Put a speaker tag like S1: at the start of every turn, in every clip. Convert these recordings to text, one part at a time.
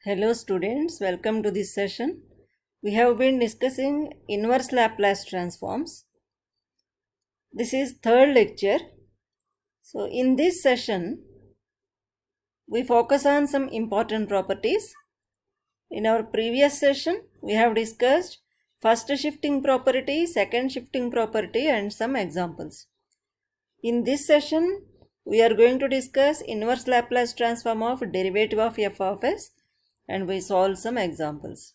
S1: Hello students, welcome to this session. We have been discussing inverse Laplace transforms. This is third lecture. So in this session, we focus on some important properties. In our previous session, we have discussed first shifting property, second shifting property and some examples. In this session, we are going to discuss inverse Laplace transform of derivative of f of s and we solve some examples.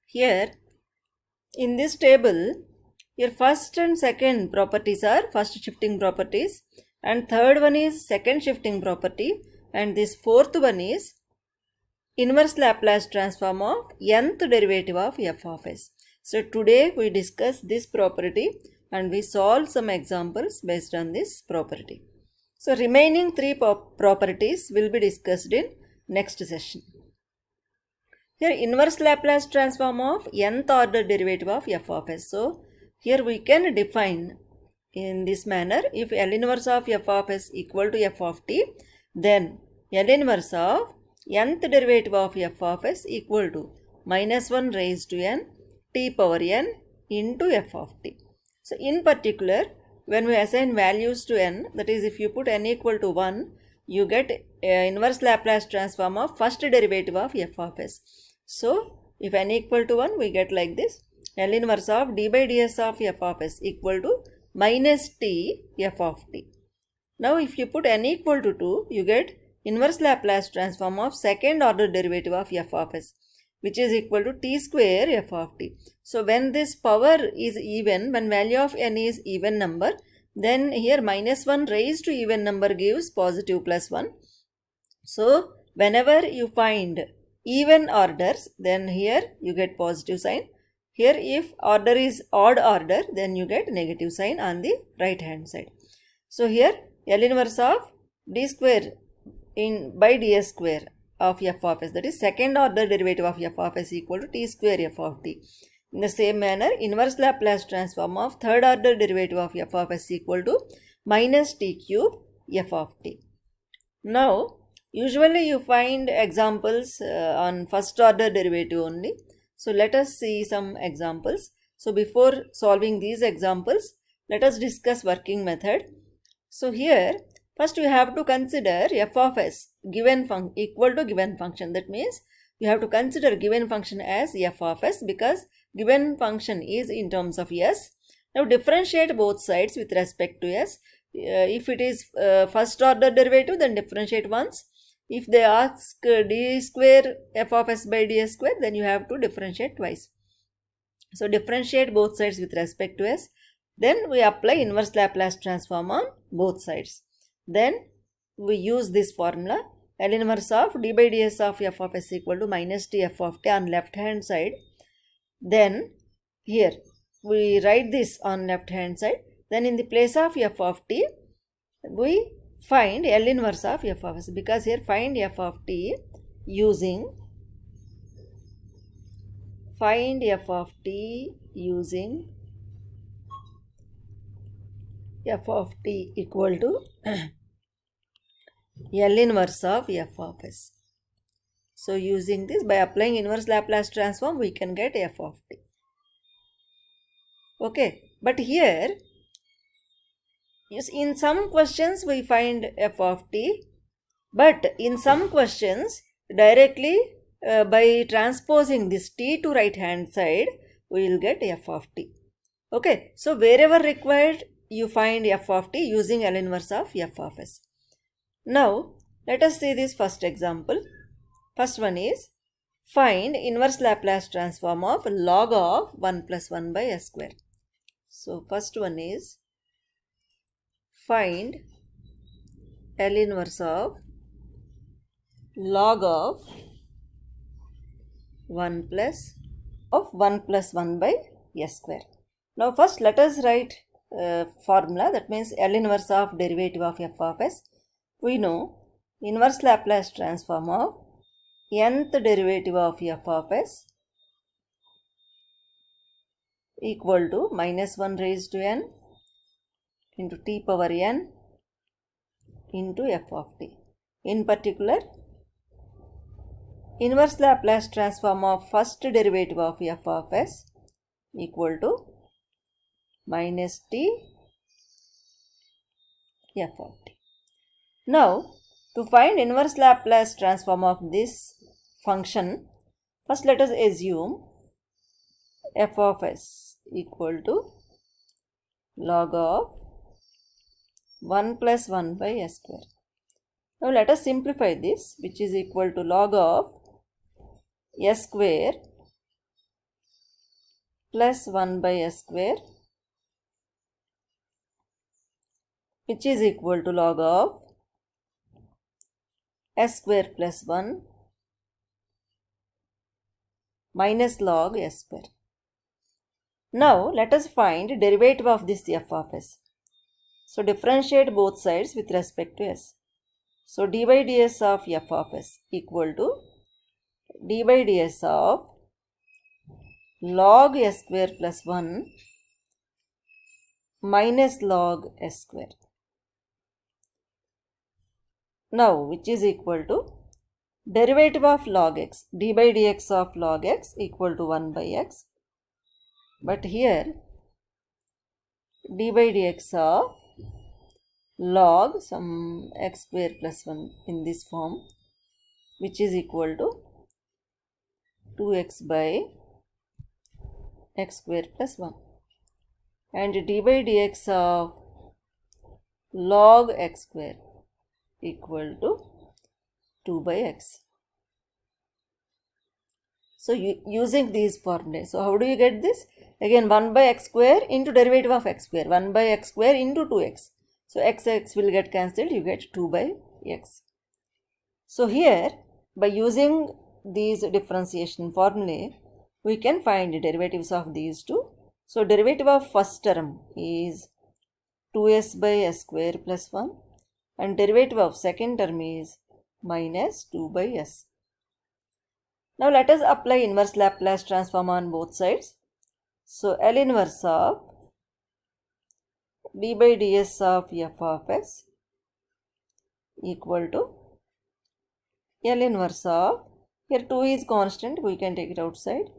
S1: Here, in this table, your first and second properties are first shifting properties and third one is second shifting property and this fourth one is inverse Laplace transform of nth derivative of f of s. So today we discuss this property and we solve some examples based on this property. So remaining three properties will be discussed in next session. Here inverse Laplace transform of nth order derivative of f of s. So here we can define in this manner, if L inverse of f of s equal to f of t, then L inverse of nth derivative of f of s equal to minus 1 raised to n t power n into f of t. So in particular, when we assign values to n, that is if you put n equal to 1, you get inverse Laplace transform of first derivative of f of s. So if n equal to 1, we get like this, L inverse of d by ds of f of s equal to minus t f of t. Now if you put n equal to 2, you get inverse Laplace transform of second order derivative of f of s, which is equal to t square f of t. So when this power is even, when value of n is even number, then here minus 1 raised to even number gives positive plus 1. So whenever you find even orders, then here you get positive sign. Here if order is odd order, then you get negative sign on the right hand side. So here L inverse of d square in by ds square of f of s, that is second order derivative of f of s equal to t square f of t. In the same manner, inverse Laplace transform of third order derivative of f of s equal to minus t cube f of t. Now usually you find examples on first order derivative only. So let us see some examples. So before solving these examples, let us discuss working method. So here first we have to consider f of s given equal to given function. That means you have to consider given function as f of s because given function is in terms of s. Now differentiate both sides with respect to s. If it is first order derivative, then differentiate once. If they ask d square f of s by ds square, then you have to differentiate twice. So differentiate both sides with respect to s. Then we apply inverse Laplace transform on both sides. Then we use this formula, L inverse of d by ds of f of s equal to minus t f of t on left hand side. Then here we write this on left hand side. Then in the place of f of t, we find L inverse of f of s, because here find f of t using f of t equal to L inverse of f of s. So using this, by applying inverse Laplace transform, we can get f of t. Okay, but here in some questions we find f of t, but in some questions directly by transposing this t to right hand side, we will get f of t. Okay, so wherever required, you find f of t using L inverse of f of s. Now let us see this first example. First one is find inverse Laplace transform of log of 1 plus 1 by s square. So first one is find L inverse of log of 1 plus 1 by s square. Now first let us write formula, that means L inverse of derivative of f of s. We know inverse Laplace transform of nth derivative of f of s equal to minus 1 raised to n into t power n into f of t. In particular, inverse Laplace transform of first derivative of f of s equal to minus t f of t. Now, to find inverse Laplace transform of this function, first let us assume f of s equal to log of 1 plus 1 by s square. Now let us simplify this, which is equal to log of s square plus 1 by s square, which is equal to log of s square plus 1 minus log s square. Now let us find derivative of this f of s. So differentiate both sides with respect to s. So d by ds of f of s equal to d by ds of log s square plus 1 minus log s square. Now which is equal to derivative of log x, d by dx of log x equal to 1 by x. But here d by dx of log some x square plus 1 in this form, which is equal to 2x by x square plus 1, and d by dx of log x square equal to 2 by x. So using these formulas, so how do you get this? Again 1 by x square into derivative of x square, 1 by x square into 2x. So x will get cancelled, you get 2 by x. So here by using these differentiation formulae, we can find the derivatives of these two. So derivative of first term is 2s by s square plus 1, and derivative of second term is minus 2 by s. Now let us apply inverse Laplace transform on both sides. So L inverse of d by ds of f of s equal to L inverse of, here 2 is constant, we can take it outside.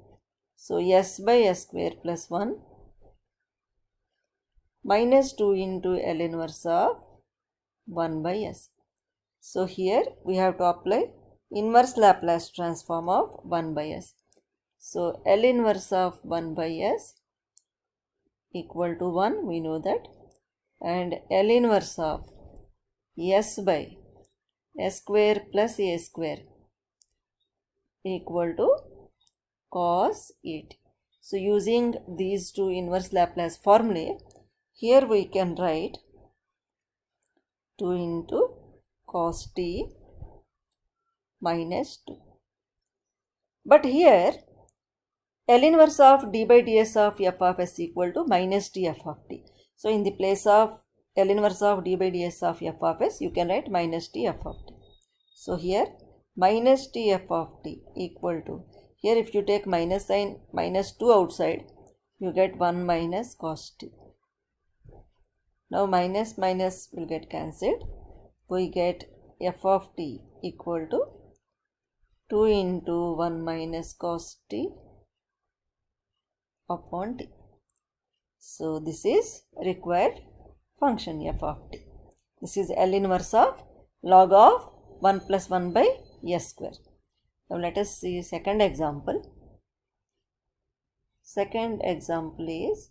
S1: So s by s square plus 1 minus 2 into L inverse of 1 by s. So here we have to apply inverse Laplace transform of 1 by s. So L inverse of 1 by s equal to 1, we know that, and L inverse of s by s square plus a square equal to cos 8. So using these two inverse Laplace formulae, here we can write 2 into cos t minus 2. But here L inverse of d by ds of f of s equal to minus t f of t. So in the place of L inverse of d by ds of f of s, you can write minus t f of t. So here minus t f of t equal to, here if you take minus sign, minus 2 outside, you get 1 minus cos t. Now minus minus will get cancelled. We get f of t equal to 2 into 1 minus cos t upon t. So this is required function f of t. This is L inverse of log of 1 plus 1 by s square. Now let us see second example. Second example is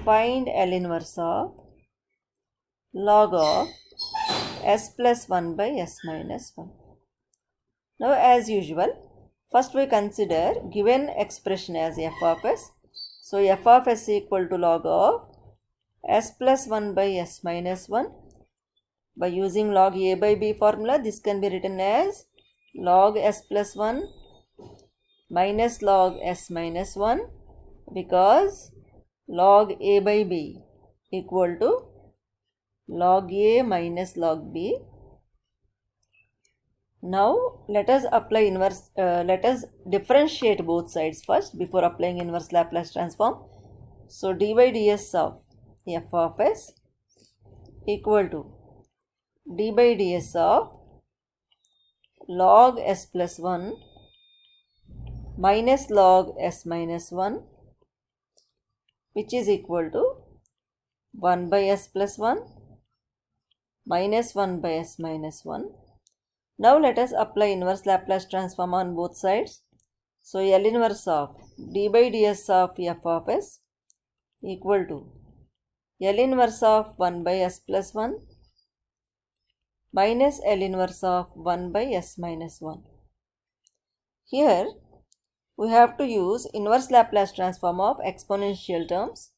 S1: find L inverse of log of s plus 1 by s minus 1. Now as usual, first we consider given expression as f of s. So f of s equal to log of s plus 1 by s minus 1. By using log a by b formula, this can be written as log s plus 1 minus log s minus 1, because log a by b equal to log a minus log b. Now let us apply inverse, let us differentiate both sides first before applying inverse Laplace transform. So d by ds of f of s equal to d by ds of log s plus 1 minus log s minus 1, which is equal to 1 by s plus 1 minus 1 by s minus 1. Now let us apply inverse Laplace transform on both sides. So L inverse of d by ds of f of s equal to L inverse of 1 by s plus 1 minus L inverse of 1 by s minus 1. Here we have to use inverse Laplace transform of exponential terms,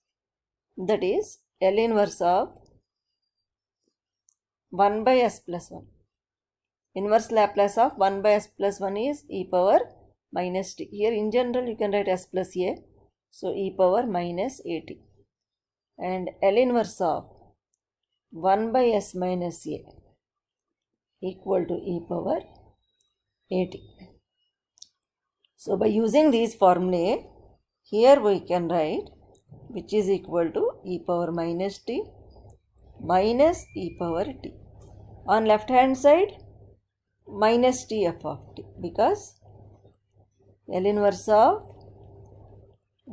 S1: that is L inverse of 1 by s plus 1. Inverse Laplace of 1 by s plus 1 is e power minus t. Here in general you can write s plus a, so e power minus at. And L inverse of 1 by s minus a equal to e power at. So by using these formulae, here we can write which is equal to e power minus t minus e power t. On left hand side, minus t f of t, because L inverse of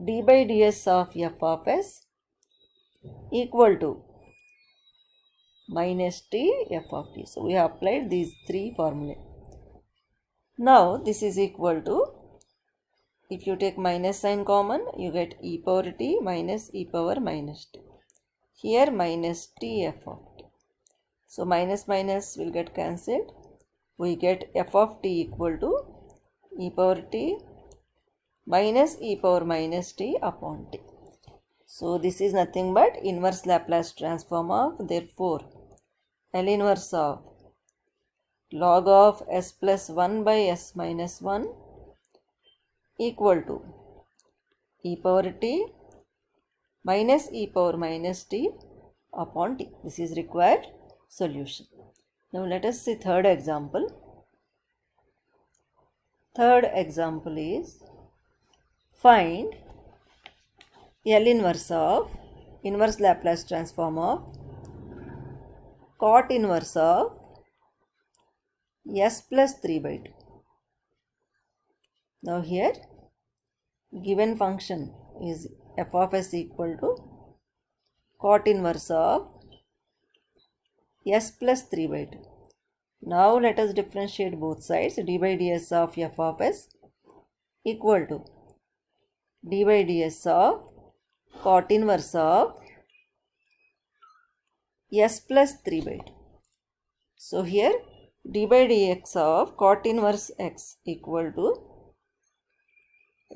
S1: d by ds of f of s equal to minus t f of t. So we have applied these three formulae. Now this is equal to, if you take minus sign common, you get e power t minus e power minus t. Here minus t f of t. So minus minus will get cancelled. We get f of t equal to e power t minus e power minus t upon t. So this is nothing but inverse Laplace transform of, therefore L inverse of log of s plus 1 by s minus 1 equal to e power t minus e power minus t upon t. This is required solution. Now let us see third example. Third example is find L inverse of inverse Laplace transform of cot inverse of s plus 3 by 2. Now here given function is f of s equal to cot inverse of s plus 3 by 2. Now let us differentiate both sides. D by ds of f of s equal to d by ds of cot inverse of s plus 3 by 2. So here d by dx of cot inverse x equal to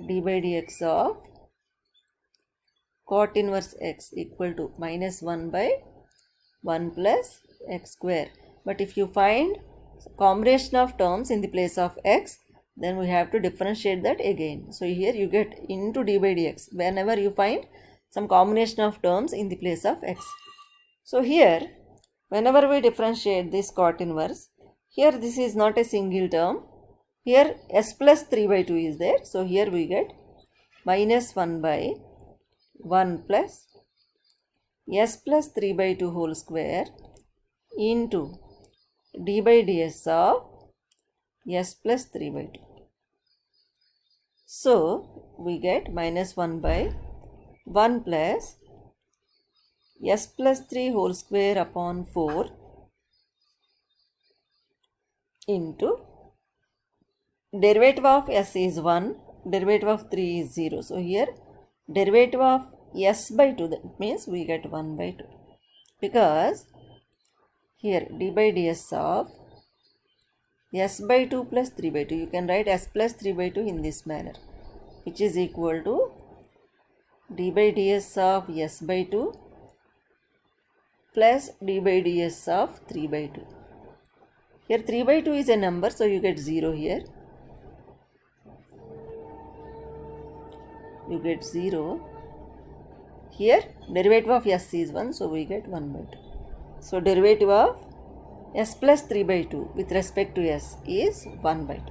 S1: d by dx of cot inverse x equal to minus 1 by 1 plus x square. But if you find combination of terms in the place of x, then we have to differentiate that again. So here you get into d by dx whenever you find some combination of terms in the place of x. So here whenever we differentiate this cot inverse, here this is not a single term. Here s plus 3 by 2 is there. So here we get minus 1 by 1 plus s plus 3 by 2 whole square into d by ds of s plus 3 by 2. So we get minus 1 by 1 plus s plus 3 whole square upon 4 into derivative of s is 1, derivative of 3 is 0. So here derivative of s by 2, that means we get 1 by 2, because here d by ds of s by 2 plus 3 by 2, you can write s plus 3 by 2 in this manner, which is equal to d by ds of s by 2 plus d by ds of 3 by 2. Here 3 by 2 is a number, so you get 0 here. You get 0. Here derivative of s is 1, so we get 1 by 2. So derivative of s plus 3 by 2 with respect to s is 1 by 2.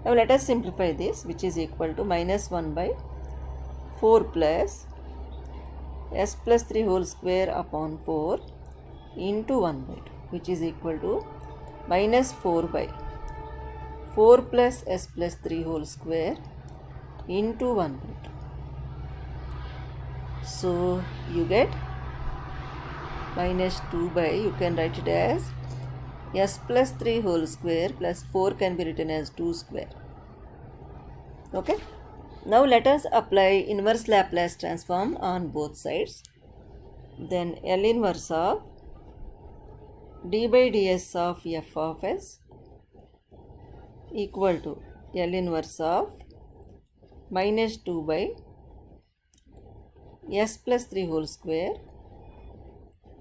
S1: Now let us simplify this, which is equal to minus 1 by 4 plus s plus 3 whole square upon 4 into 1 by 2, which is equal to minus 4 by 4 plus s plus 3 whole square into 1 by 2. So you get minus 2 by, you can write it as s plus 3 whole square plus 4 can be written as 2 square. Okay. Now let us apply inverse Laplace transform on both sides. Then L inverse of d by ds of f of s equal to L inverse of minus 2 by s plus 3 whole square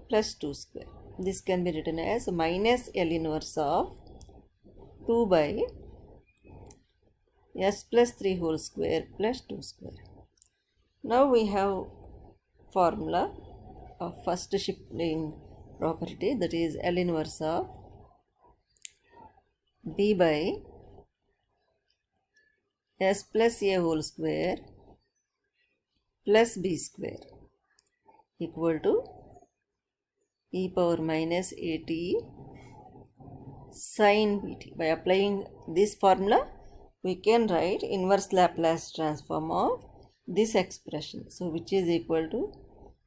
S1: plus 2 square. This can be written as minus L inverse of 2 by s plus 3 whole square plus 2 square. Now we have formula of first shifting property, that is L inverse of b by s plus a whole square plus b square equal to e power minus at sin bt. By applying this formula, we can write inverse Laplace transform of this expression. So which is equal to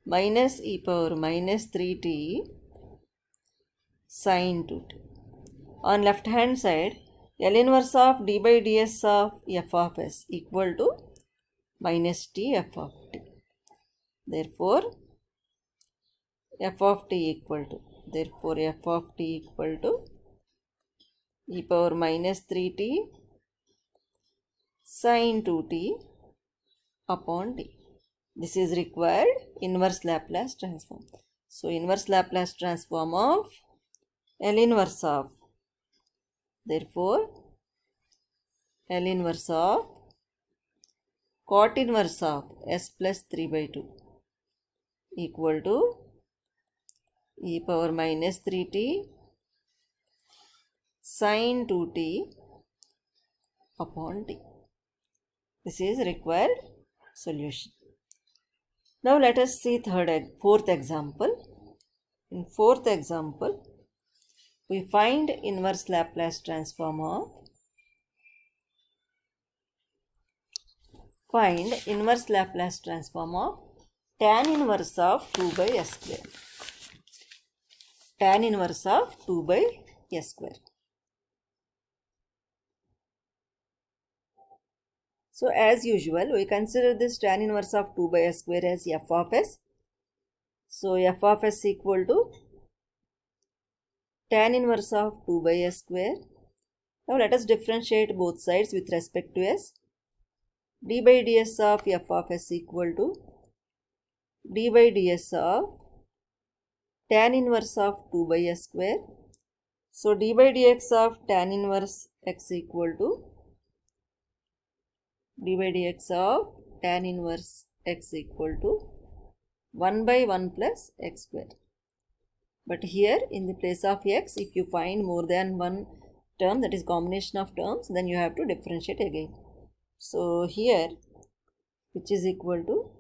S1: minus e power minus 3t sin 2t. On left hand side, L inverse of d by ds of f of s equal to minus t f of t. Therefore f of t equal to e power minus 3t sin 2t upon t. This is required inverse Laplace transform. So inverse Laplace transform of L inverse of, therefore L inverse of cot inverse of s plus 3 by 2 equal to e power minus 3t sin 2t upon t. This is required solution. Now let us see fourth example. In fourth example, we find inverse Laplace transform of tan inverse of 2 by s square. Tan inverse of 2 by s square. So as usual, we consider this tan inverse of 2 by s square as f of s. So f of s equal to tan inverse of 2 by s square. Now let us differentiate both sides with respect to s. d by ds of f of s equal to d by ds of tan inverse of 2 by s square. So d by dx of tan inverse x equal to d by dx of tan inverse x equal to 1 by 1 plus x square. But here in the place of x, if you find more than one term, that is combination of terms, then you have to differentiate again. So here, which is equal to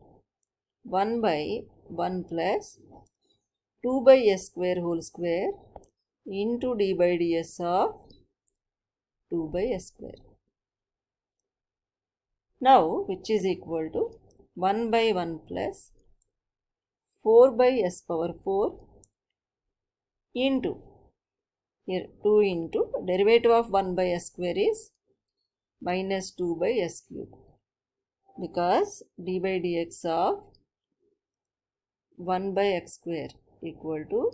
S1: 1 by 1 plus 2 by s square whole square into d by ds of 2 by s square. Now which is equal to 1 by 1 plus 4 by s power 4 into, here 2 into derivative of 1 by s square is minus 2 by s cube, because d by dx of 1 by x square equal to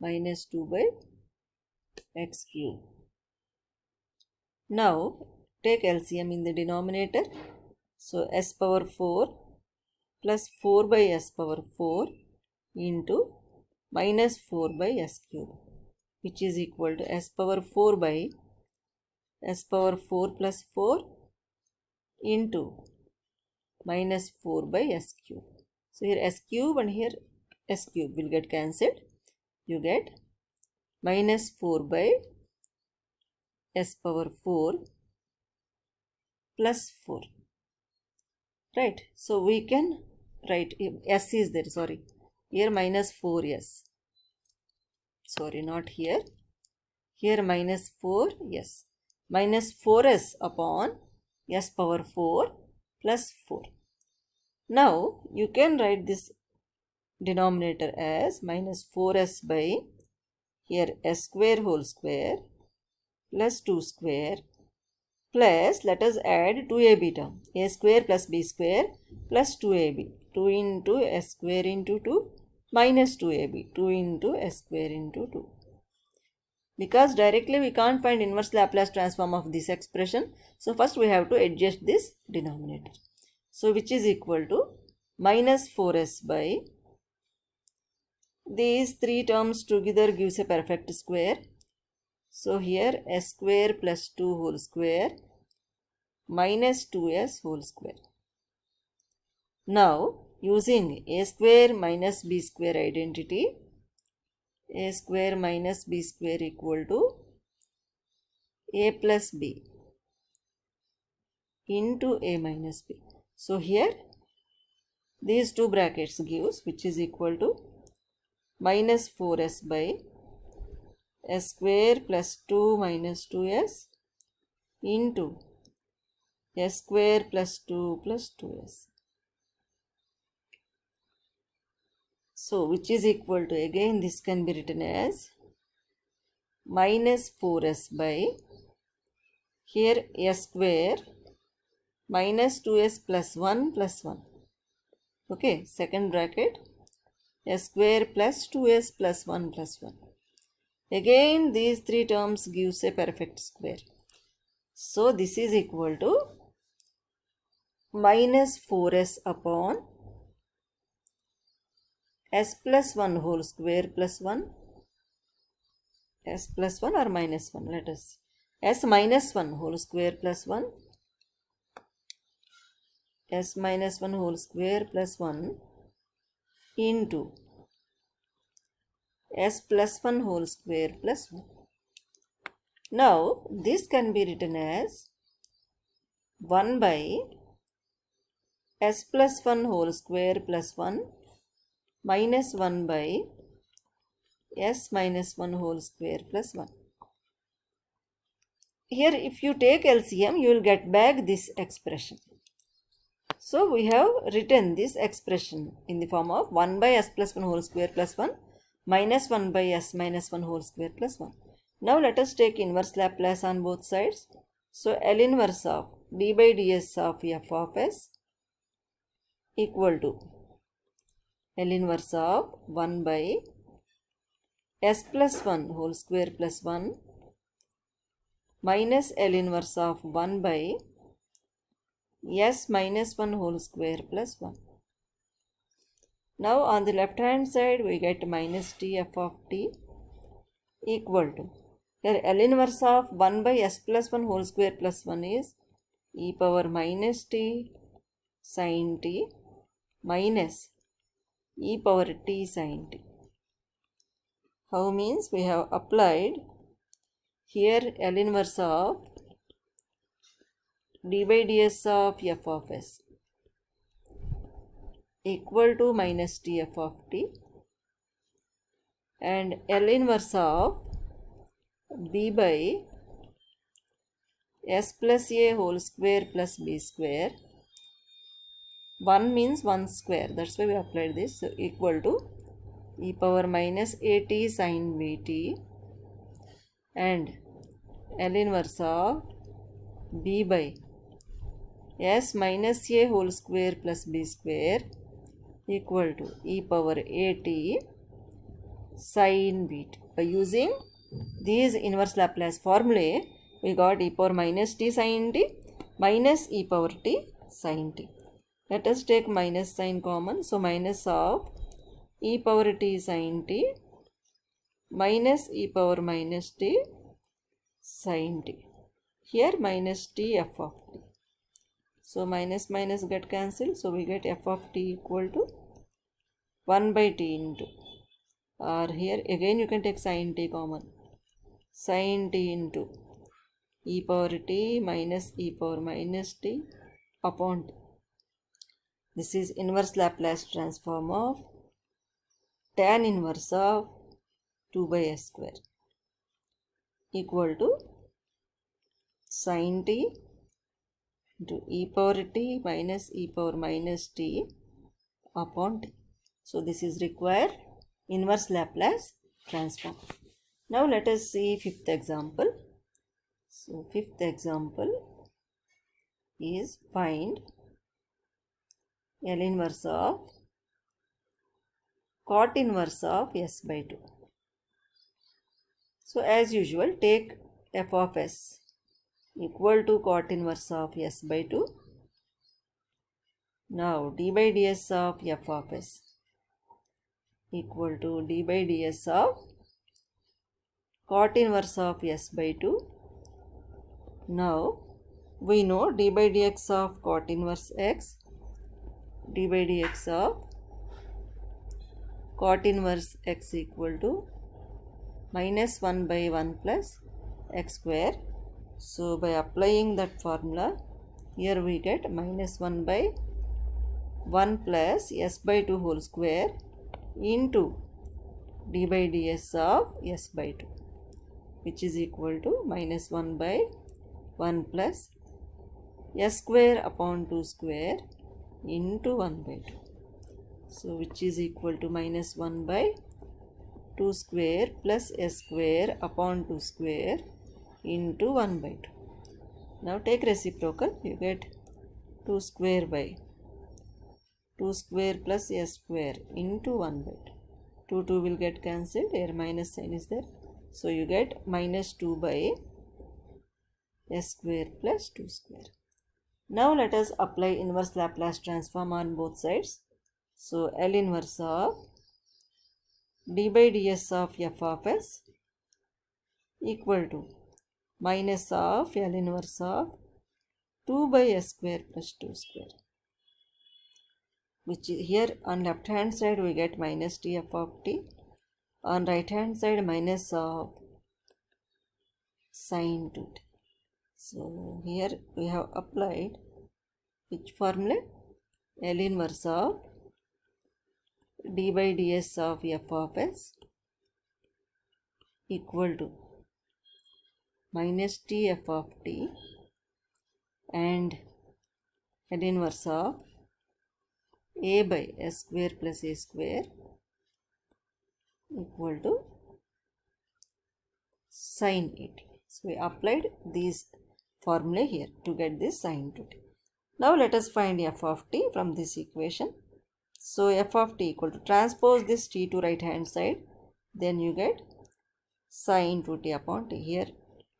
S1: minus 2 by x cube. Now take LCM in the denominator. So s power 4 plus 4 by s power 4 into minus 4 by s cube, which is equal to s power 4 by s power 4 plus 4 into minus 4 by s cube. So here s cube and here s cube will get cancelled. You get minus 4 by s power 4 plus 4. Right. So we can write, s is there, sorry. Here minus 4s. Sorry, not here. Here minus 4s. minus 4s upon s power 4 plus 4. Now you can write this denominator as minus 4s by here s square whole square plus 2 square plus, let us add 2ab term, a square plus b square plus 2ab, 2 into s square into 2 minus 2ab, 2 into s square into 2. Because directly we can't find inverse Laplace transform of this expression, so first we have to adjust this denominator. So which is equal to minus 4s by, these three terms together gives a perfect square. So here s square plus 2 whole square minus 2s whole square. Now using a square minus b square identity, a square minus b square equal to a plus b into a minus b. So here these two brackets gives, which is equal to minus 4s by s square plus 2 minus 2s into s square plus 2 plus 2s. So which is equal to, again this can be written as minus 4s by here s square minus 2s plus 1 plus 1. Okay, second bracket s square plus 2s plus 1 plus 1. Again these three terms gives a perfect square. So this is equal to minus 4s upon s plus 1 whole square plus 1, s plus 1 or minus 1, let us see, s minus 1 whole square plus 1, s minus 1 whole square plus 1 into s plus 1 whole square plus 1. Now this can be written as 1 by s plus 1 whole square plus 1 minus 1 by s minus 1 whole square plus 1. Here if you take LCM, you will get back this expression. So we have written this expression in the form of 1 by s plus 1 whole square plus 1 minus 1 by s minus 1 whole square plus 1. Now let us take inverse Laplace on both sides. So L inverse of d by ds of f of s equal to L inverse of 1 by s plus 1 whole square plus 1 minus L inverse of 1 by s minus 1 whole square plus 1. Now on the left hand side we get minus t f of t equal to, here L inverse of 1 by s plus 1 whole square plus 1 is e power minus t sin t minus e power t sin t. How means, we have applied here L inverse of d by ds of f of s equal to minus t f of t, and L inverse of b by s plus a whole square plus b square, 1 means 1 square, that's why we applied this, so equal to e power minus at sin vt, and L inverse of b by s minus a whole square plus b square equal to e power at sin vt. By using these inverse Laplace formulae, we got e power minus t sin t minus e power t sin t. Let us take minus sign common. So minus of e power t sin t minus e power minus t sin t. Here minus t f of t. So minus minus get cancelled. So we get f of t equal to 1 by t into, or here again you can take sin t common, sin t into e power t minus e power minus t upon t. This is inverse Laplace transform of tan inverse of 2 by s square equal to sin t into e power t minus e power minus t upon t. So this is required inverse Laplace transform. Now let us see fifth example. So fifth example is find L inverse of cot inverse of s by 2. So as usual, take f of s equal to cot inverse of s by 2. Now d by ds of f of s equal to d by ds of cot inverse of s by 2. Now we know d by dx of cot inverse x, d by dx of cot inverse x equal to minus 1 by 1 plus x square. So by applying that formula, here we get minus 1 by 1 plus s by 2 whole square into d by ds of s by 2, which is equal to minus 1 by 1 plus s square upon 2 square into 1 by 2. So which is equal to minus 1 by 2 square plus s square upon 2 square into 1 by 2. Now take reciprocal, you get 2 square by 2 square plus s square into 1 by 2. 2 will get cancelled, here minus sign is there. So you get minus 2 by s square plus 2 square. Now let us apply inverse Laplace transform on both sides. So L inverse of d by ds of f of s equal to minus of L inverse of 2 by s square plus 2 square, which is here on left hand side we get minus t f of t, on right hand side minus of sin 2t. So here we have applied which formula? L inverse of d by ds of f of s equal to minus t f of t and L inverse of a by s square plus a square equal to sin 80. So we applied these formula here to get this sin 2t. Now let us find f of t from this equation. So f of t equal to transpose this t to right hand side, then you get sin 2t upon t. Here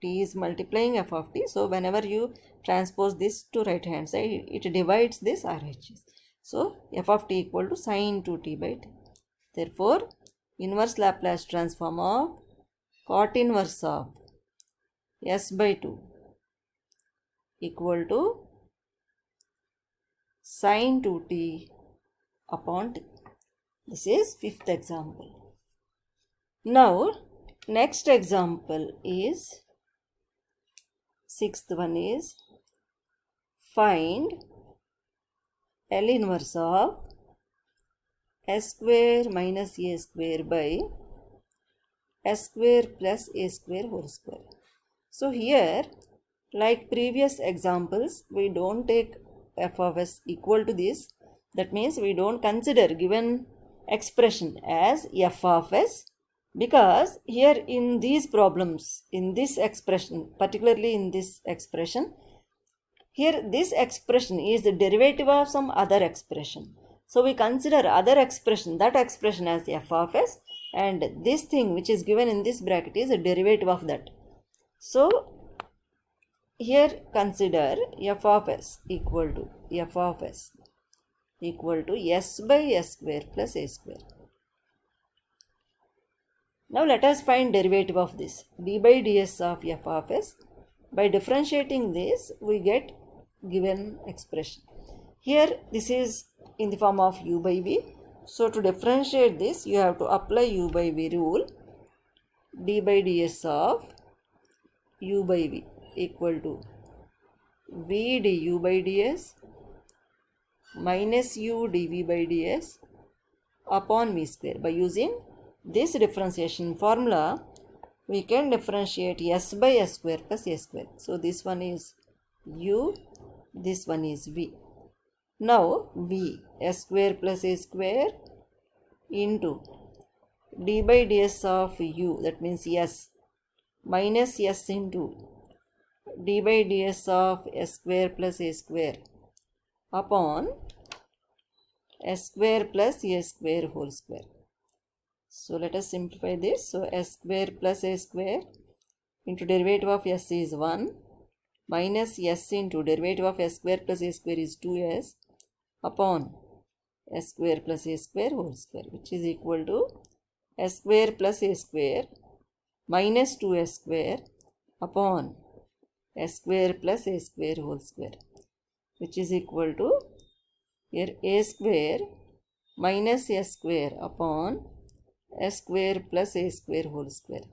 S1: t is multiplying f of t, so whenever you transpose this to right hand side, it divides this RHS. So f of t equal to sin 2t by t. Therefore inverse Laplace transform of cot inverse of s by 2 equal to sin 2t upon t. This is fifth example. Now next example is sixth one is find L inverse of s square minus a square by s square plus a square whole square. So here, like previous examples, we don't take f of s equal to this. That means we don't consider given expression as f of s, because here in these problems, in this expression, particularly in this expression, here this expression is the derivative of some other expression. So we consider other expression, that expression as f of s, and this thing which is given in this bracket is a derivative of that. So here consider f of s equal to f of s equal to s by s square plus a square. Now let us find derivative of this d by ds of f of s. By differentiating this, we get given expression. Here this is in the form of u by v. So to differentiate this, you have to apply u by v rule. D by ds of u by v equal to v du by ds minus u dv by ds upon v square. By using this differentiation formula, we can differentiate s by s square plus a square. So this one is u, this one is v. Now v, s square plus a square into d by ds of u, that means s, minus s into d by ds of s square plus a square upon s square plus a square whole square. So let us simplify this. So s square plus a square into derivative of s is 1 minus s into derivative of s square plus a square is 2s upon s square plus a square whole square, which is equal to s square plus a square minus 2s square upon s square plus a square whole square, which is equal to here a square minus s square upon s square plus a square whole square.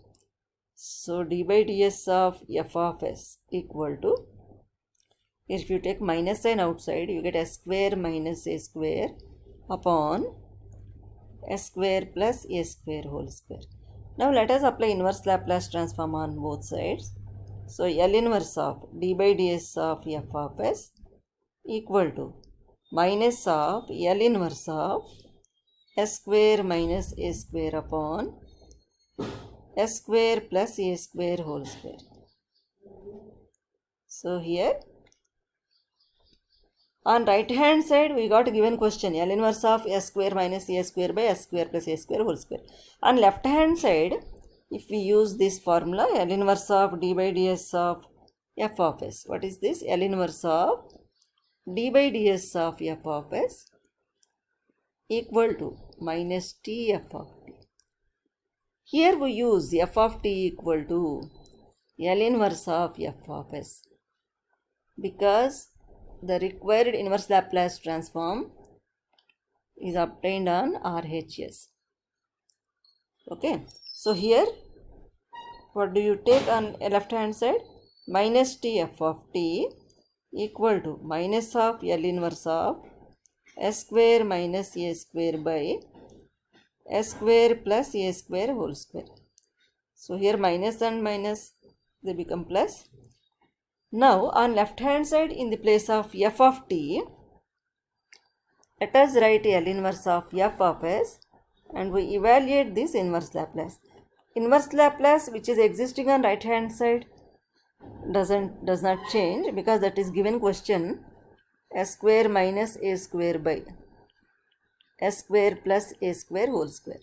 S1: So d by ds of f of s equal to, if you take minus sign outside, you get s square minus a square upon s square plus a square whole square. Now let us apply inverse Laplace transform on both sides. So L inverse of d by ds of f of s equal to minus of L inverse of s square minus a square upon s square plus a square whole square. So here on right hand side we got a given question L inverse of s square minus a square by s square plus a square whole square. On left hand side, if we use this formula L inverse of d by ds of f of s, what is this? L inverse of d by ds of f of s equal to minus t f of t. Here we use f of t equal to L inverse of f of s because the required inverse Laplace transform is obtained on RHS. Okay, so here what do you take on left hand side? Minus t f of t equal to minus of L inverse of s square minus a square by s square plus a square whole square. So here minus and minus, they become plus. Now on left hand side, in the place of f of t, let us write L inverse of f of s and we evaluate this inverse Laplace. Inverse Laplace which is existing on right hand side does not change because that is given question s square minus a square by s square plus a square whole square.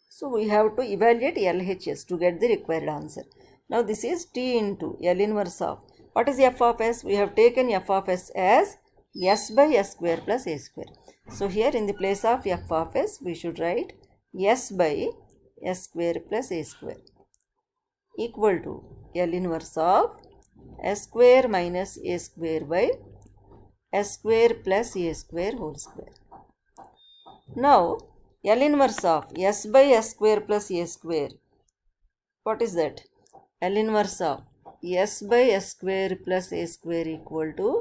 S1: So we have to evaluate LHS to get the required answer. Now this is t into L inverse of, what is f of s? We have taken f of s as s by s square plus a square. So here in the place of f of s we should write s by s square plus a square equal to L inverse of s square minus a square by s square plus a square whole square. Now L inverse of s by s square plus a square, what is that? L inverse of s by s square plus a square equal to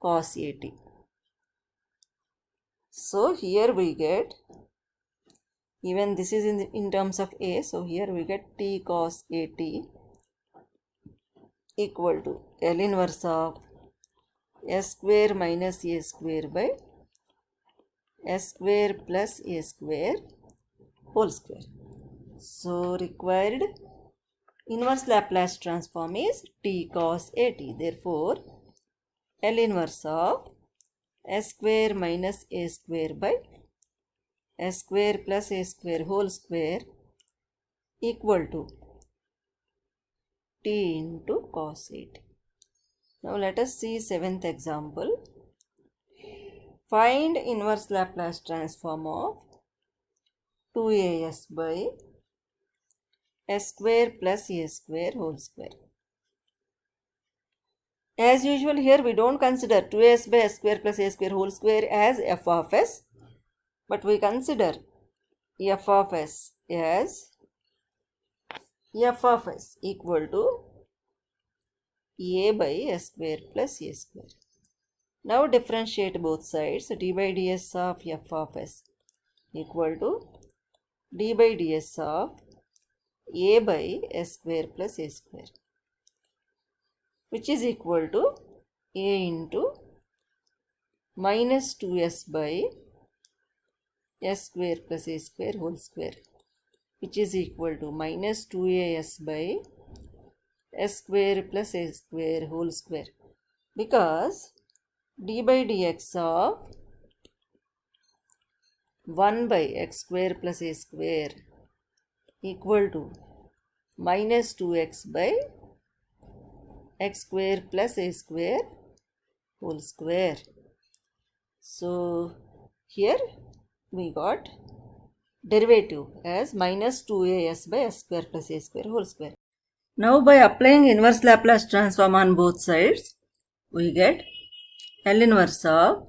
S1: cos at. So here we get, even this is in terms of a, so here we get t cos at equal to L inverse of s square minus a square by s square plus a square whole square. So required inverse Laplace transform is t cos at. Therefore L inverse of s square minus a square by s square plus a square whole square equal to t into cos at. Now let us see 7th example. Find inverse Laplace transform of 2as by s square plus a square whole square. As usual, here we don't consider 2s by s square plus a square whole square as f of s, but we consider f of s as f of s equal to a by s square plus a square. Now differentiate both sides. So d by ds of f of s equal to d by ds of a by s square plus a square, which is equal to a into minus 2s by s square plus a square whole square, which is equal to minus 2as by s square plus a square whole square, because d by dx of 1 by x square plus a square equal to minus 2x by x square plus a square whole square. So here we got derivative as minus 2as by s square plus a square whole square. Now by applying inverse Laplace transform on both sides, we get L inverse of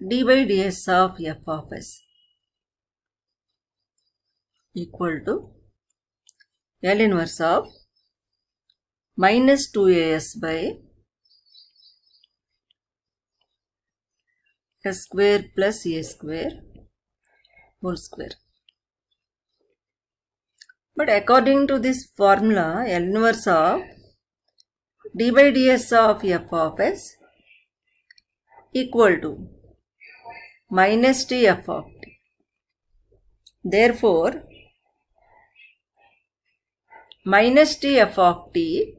S1: d by ds of f of s equal to L inverse of minus 2as by s square plus a square whole square. But according to this formula, L inverse of d by ds of f of s equal to minus t f of t. Therefore, minus t f of t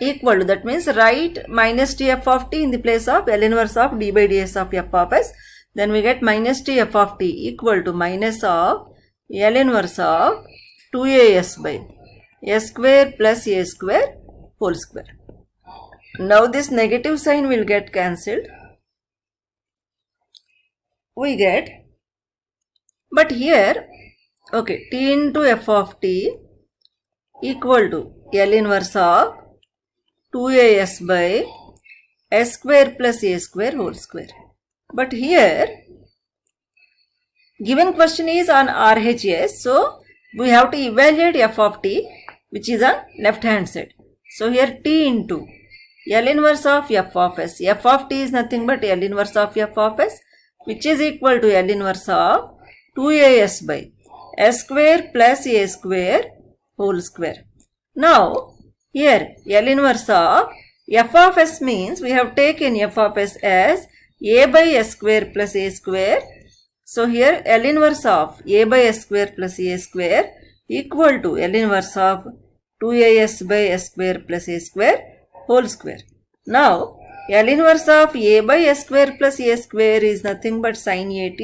S1: equal to, that means write minus t f of t in the place of L inverse of d by ds of f of s. Then we get minus t f of t equal to minus of L inverse of 2as by s square plus a square whole square. Now this negative sign will get cancelled. We get, but here, okay, t into f of t equal to L inverse of 2as by s square plus a square whole square. But here, given question is on RHS, so we have to evaluate f of t, which is on left hand side. So here t into L inverse of f of s. F of t is nothing but L inverse of f of s, which is equal to L inverse of 2as by s square plus a square whole square. Now, here L inverse of f of s means we have taken f of s as a by s square plus a square. So here L inverse of a by s square plus a square equal to L inverse of 2as by s square plus a square whole square. Now L inverse of a by s square plus a square is nothing but sin at.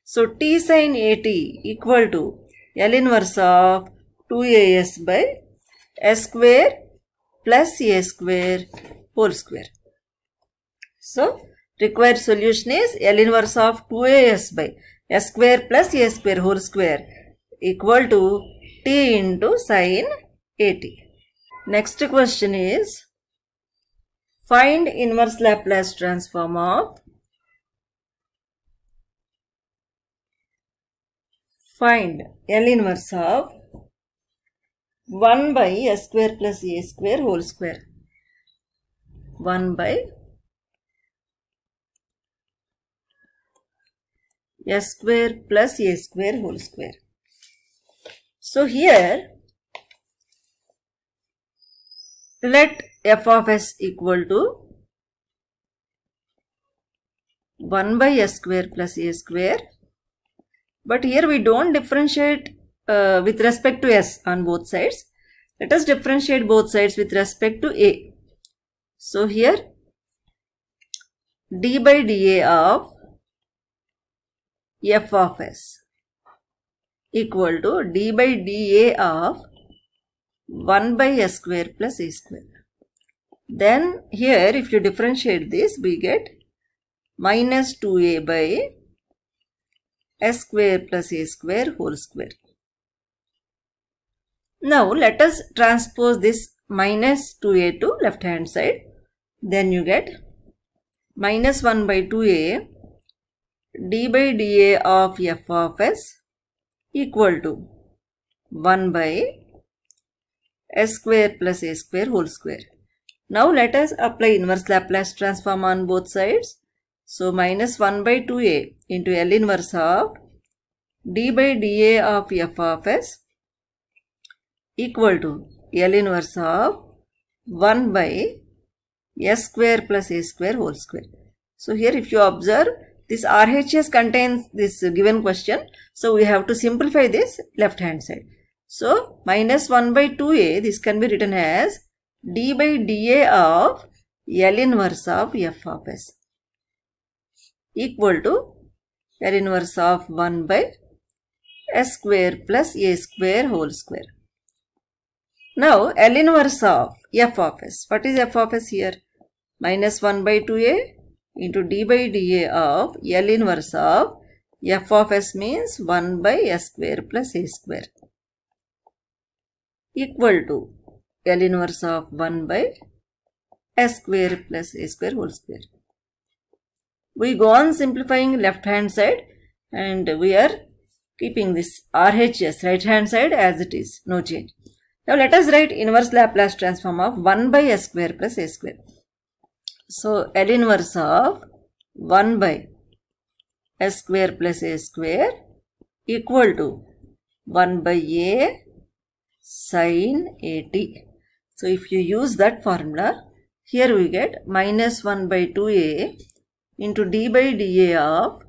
S1: So t sin at equal to L inverse of 2as by s square plus a square whole square. So required solution is L inverse of 2as by s square plus a square whole square equal to t into sin at. Next question is, find inverse Laplace transform of L inverse of 1 by s square plus a square whole square. 1 by s square plus a square whole square. So here, let f of s equal to 1 by s square plus a square. But here we don't differentiate with respect to s on both sides. Let us differentiate both sides with respect to a. So here d by dA of f of s equal to d by dA of 1 by s square plus a square. Then here if you differentiate this, we get minus 2a by s square plus a square whole square. Now let us transpose this minus 2a to left hand side. Then you get minus 1 by 2a d by dA of f of s equal to 1 by s square plus a square whole square. Now let us apply inverse Laplace transform on both sides. So minus 1 by 2a into L inverse of d by dA of f of s equal to L inverse of 1 by s square plus a square whole square. So here if you observe, this RHS contains this given question. So we have to simplify this left hand side. So minus 1 by 2a, this can be written as d by dA of L inverse of f of s equal to L inverse of 1 by s square plus a square whole square. Now L inverse of f of s. What is f of s here? Minus 1 by 2a into d by dA of L inverse of f of s means 1 by s square plus a square equal to L inverse of 1 by s square plus a square whole square. We go on simplifying left hand side and we are keeping this RHS right hand side as it is, no change. Now let us write inverse Laplace transform of 1 by s square plus a square. So L inverse of 1 by s square plus a square equal to 1 by a sin at. So if you use that formula, here we get minus 1 by 2a into d by dA of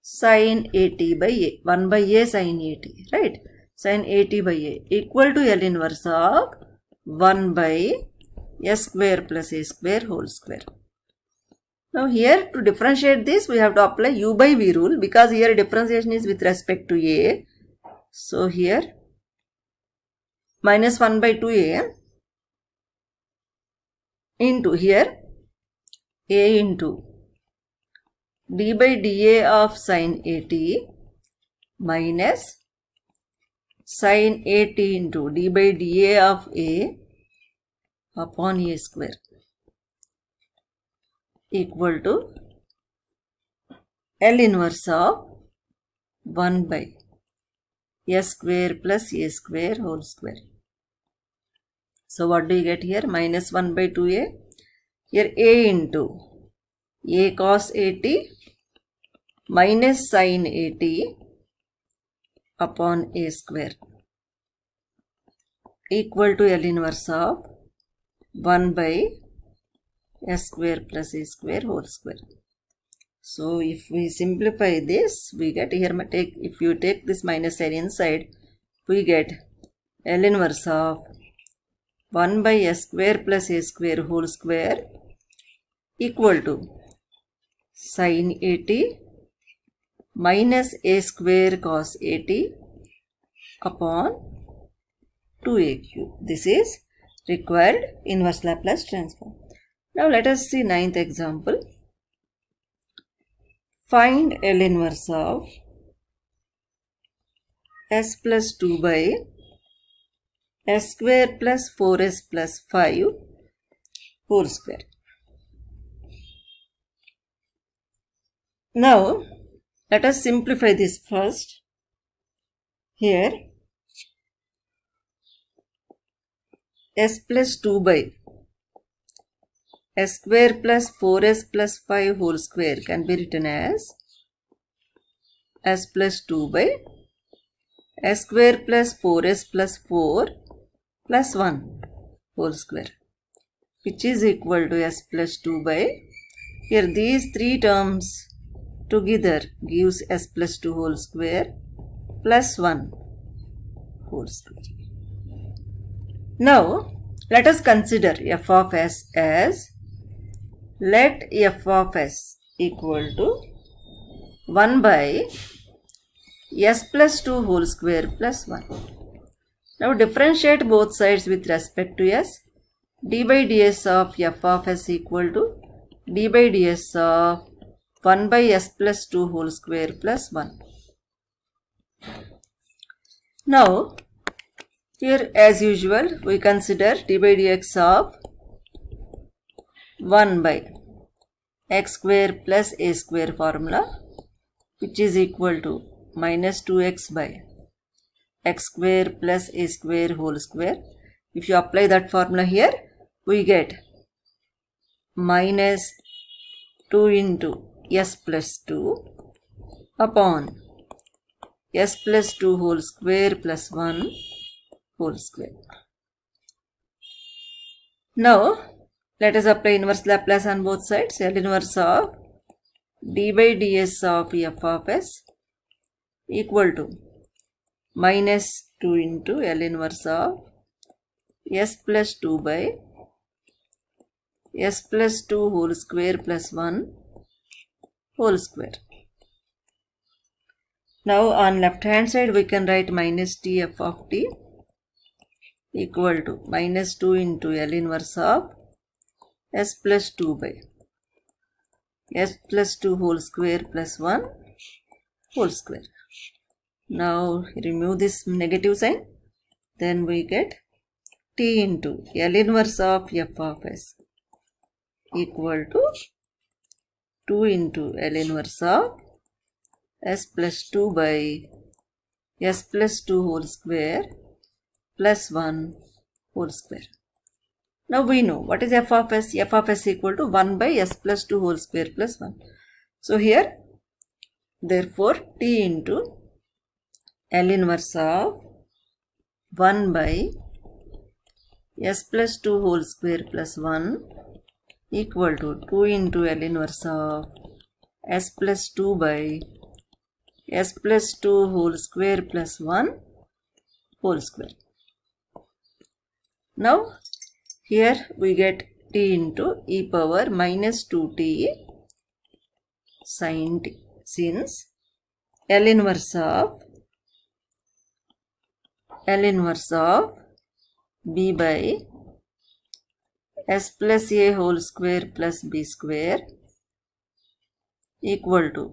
S1: sin at by a, 1 by a sin at, right? Sin at by a equal to L inverse of 1 by s square plus a square whole square. Now here to differentiate this, we have to apply u by v rule because here differentiation is with respect to a. So here minus 1 by 2a into here a into d by dA of sin at minus sin at into d by dA of a upon a square equal to L inverse of 1 by s square plus a square whole square. So what do you get here? Minus 1 by 2a. Here a into a cos at minus sin at upon a square equal to L inverse of 1 by s square plus a square whole square. So if we simplify this, we get here, if you take this minus sign inside, we get L inverse of 1 by s square plus a square whole square equal to sin at minus a square cos at upon 2a cube. This is required inverse Laplace transform. Now let us see ninth example. Find L inverse of s plus 2 by s square plus 4s plus 5 whole square. Now let us simplify this first. Here s plus 2 by s square plus 4s plus 5 whole square can be written as s plus 2 by s square plus 4s plus 4 plus 1 whole square, which is equal to s plus 2 by, here these three terms together gives s plus 2 whole square plus 1 whole square. Now let us consider f of s as, let f of s equal to 1 by s plus 2 whole square plus 1. Now differentiate both sides with respect to s. D by ds of f of s equal to d by ds of 1 by s plus 2 whole square plus 1. Now here as usual we consider d by dx of 1 by x square plus a square formula, which is equal to minus 2x by x square plus a square whole square. If you apply that formula here, we get minus 2 into s plus 2 upon s plus 2 whole square plus 1 whole square. Now, let us apply inverse Laplace on both sides. L inverse of d by ds of f of s equal to minus 2 into L inverse of s plus 2 by s plus 2 whole square plus 1 whole square. Now on left hand side we can write minus t f of t equal to minus 2 into L inverse of s plus 2 by s plus 2 whole square plus 1 whole square. Now remove this negative sign, then we get t into L inverse of f of s equal to 2 into L inverse of s plus 2 by s plus 2 whole square plus 1 whole square. Now we know what is f of s. F of s equal to 1 by s plus 2 whole square plus 1. So here, therefore, t into L inverse of 1 by s plus 2 whole square plus 1 equal to 2 into L inverse of s plus 2 by s plus 2 whole square plus 1 whole square. Now, here we get t into e power minus 2t sin t, since L inverse of b by s plus a whole square plus b square equal to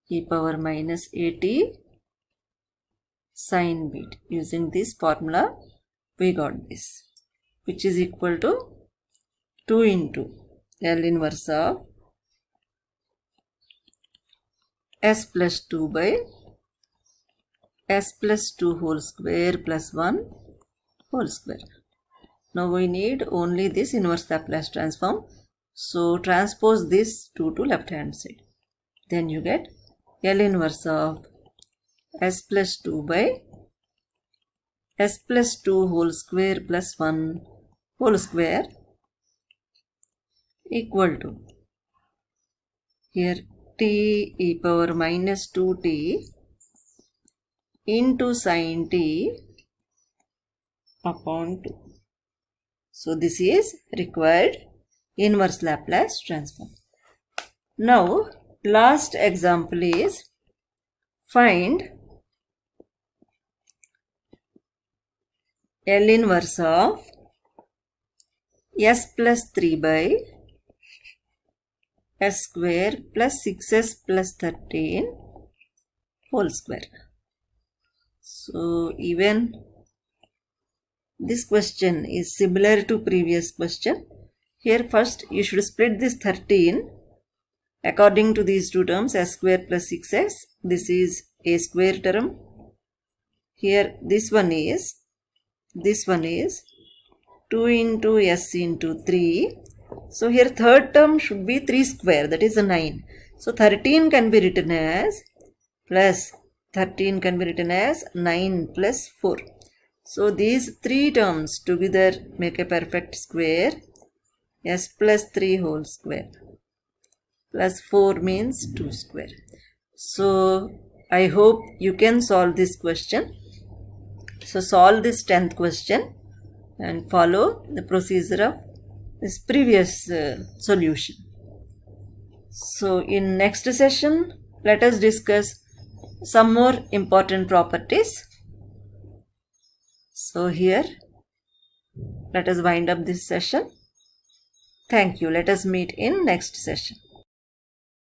S1: e power minus at sin b. Using this formula, we got this, which is equal to 2 into L inverse of s plus 2 by s plus 2 whole square plus 1 whole square. Now we need only this inverse Laplace transform. So transpose this 2 to left hand side. Then you get L inverse of s plus 2 by s plus 2 whole square plus 1 whole square equal to, here t e power minus 2t into sin t upon 2. So this is required inverse Laplace transform. Now last example is find L inverse of s plus 3 by s square plus 6s plus 13 whole square. So even this question is similar to previous question. Here first you should split this 13 according to these two terms, s square plus 6s. This is a square term. Here this one is 2 into s into 3. So here third term should be 3 square, that is a 9. So 13 can be written as 9 plus 4. So these three terms together make a perfect square. S plus 3 whole square plus 4 means 2 square. So I hope you can solve this question. So solve this 10th question and follow the procedure of this previous solution. So in next session, let us discuss some more important properties. So here, let us wind up this session. Thank you. Let us meet in next session.